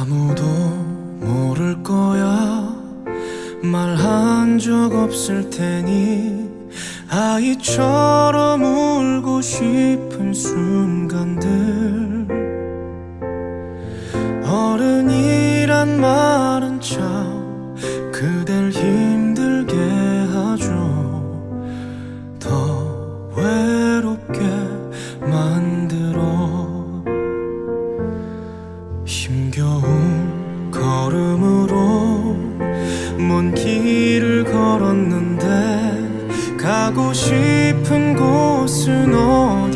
아무도 모를 거야. 말한 적 없을 테니 아이처럼 울고 싶은 순간들. 어른이란 말은 참 그댈 힘들게 하죠. 더 외롭게 만들어. 힘겨운 걸음으로 먼 길을 걸었는데 가고 싶은 곳은 어디